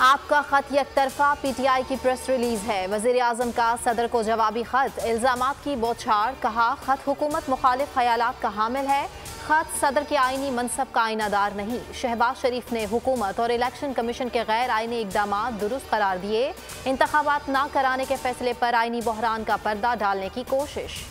आपका खत यकतरफा पीटीआई की प्रेस रिलीज है। वजीर आजम का सदर को जवाबी खत, इल्जामात की बौछार, कहा खत हुकूमत मुखालिफ ख्यालात का हामिल है। खत सदर के आईनी मनसब का आईनादार नहीं। शहबाज शरीफ ने हुकूमत और इलेक्शन कमीशन के गैर आईनी इकदामात दुरुस्त करार दिए। इंतखाबात न कराने के फैसले पर आईनी बहरान का पर्दा डालने की कोशिश।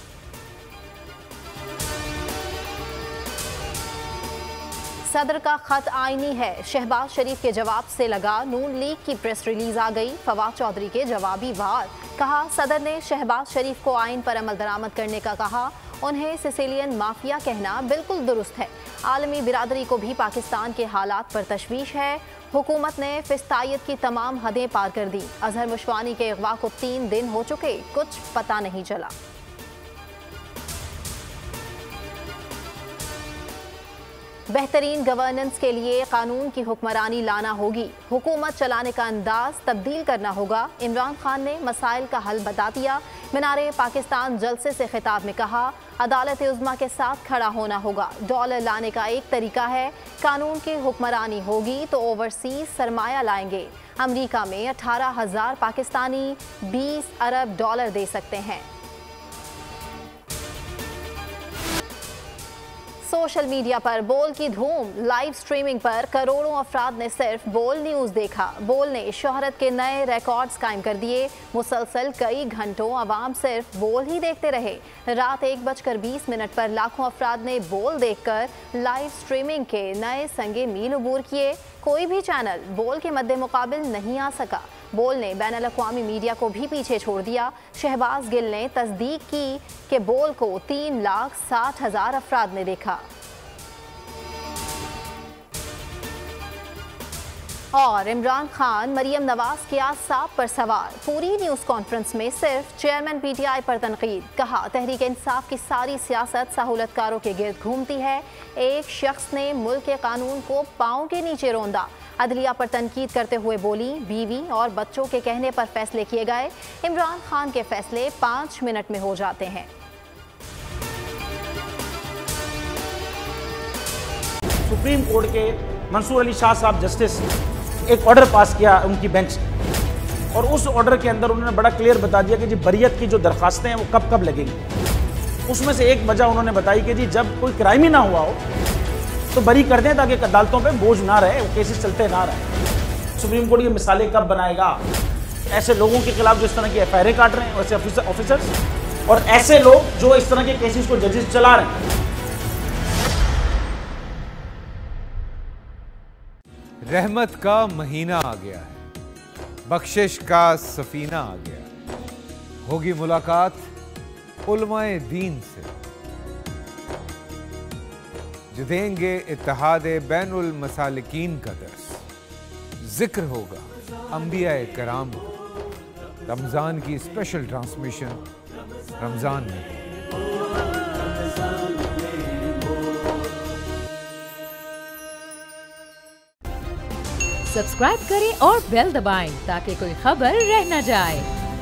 सदर का खत आईनी है। शहबाज शरीफ के जवाब से लगा नून लीग की प्रेस रिलीज आ गई। फवाद चौधरी के जवाबी वार, कहा सदर ने शहबाज शरीफ को आइन पर अमल दरामद करने का कहा। उन्हें सिसिलियन माफिया कहना बिल्कुल दुरुस्त है। आलमी बिरादरी को भी पाकिस्तान के हालात पर तशवीश है। हुकूमत ने फिस्तायत की तमाम हदें पार कर दी। अजहर मुशवानी के अगवा को 3 दिन हो चुके, कुछ पता नहीं चला। बेहतरीन गवर्नेंस के लिए कानून की हुक्मरानी लाना होगी। हुकूमत चलाने का अंदाज तब्दील करना होगा। इमरान खान ने मसाइल का हल बता दिया। मीनारे पाकिस्तान जलसे से खिताब में कहा अदालत उज़्मा के साथ खड़ा होना होगा। डॉलर लाने का एक तरीका है, कानून की हुक्मरानी होगी तो ओवरसीज सरमाया लाएंगे। अमरीका में 18,000 पाकिस्तानी 20 अरब डॉलर दे सकते हैं। सोशल मीडिया पर बोल की धूम। लाइव स्ट्रीमिंग पर करोड़ों अफराद ने सिर्फ बोल न्यूज़ देखा। बोल ने शोहरत के नए रिकॉर्ड्स कायम कर दिए। मुसलसल कई घंटों अवाम सिर्फ बोल ही देखते रहे। रात 1:20 पर लाखों अफराद ने बोल देखकर लाइव स्ट्रीमिंग के नए संगे मील अबूर किए। कोई भी चैनल बोल के मद्दे मुकाबिल नहीं आ सका। बोल ने बैनुल अक़वामी मीडिया को भी पीछे छोड़ दिया। शहबाज गिल ने तस्दीक की कि बोल को 3,60,000 अफराद ने देखा। और इमरान खान मरियम नवाज के आसाब पर सवार। पूरी न्यूज़ कॉन्फ्रेंस में सिर्फ चेयरमैन पीटीआई पर तनकीद। कहा तहरीक इंसाफ की सारी सियासत सहूलतकारों के गिर्द घूमती है। एक शख्स ने मुल्क के कानून को पांव के नीचे रौंदा। अदलिया पर तनकीद करते हुए बोली बीवी और बच्चों के कहने पर फैसले किए गए। इमरान खान के फैसले 5 मिनट में हो जाते हैं। सुप्रीम कोर्ट के मंसूर अली शाह साहब जस्टिस एक ऑर्डर पास किया उनकी बेंच ने, और उस ऑर्डर के अंदर उन्होंने बड़ा क्लियर बता दिया कि जी बरियत की जो दरखास्तें हैं वो कब कब लगेंगी। उसमें से एक वजह उन्होंने बताई कि जी जब कोई क्राइम ही ना हुआ हो तो बरी कर दें ताकि अदालतों पे बोझ ना रहे, वो केसेस चलते ना रहे। सुप्रीम कोर्ट ये मिसालें कब बनाएगा ऐसे लोगों के खिलाफ जो इस तरह की एफआईआर काट रहे हैं, वैसे ऑफिसर्स, और ऐसे लोग जो इस तरह के केसेस को जजेस चला रहे हैं। रहमत का महीना आ गया है, बख्शिश का सफीना आ गया। होगी मुलाकात उलमाए दीन से, जो देंगे इत्तेहादे बैनुल मसालिकीन का दर्स। जिक्र होगा अंबियाए कराम का। रमजान की स्पेशल ट्रांसमिशन रमजान में। सब्सक्राइब करें और बेल दबाएं ताकि कोई खबर रह न जाए।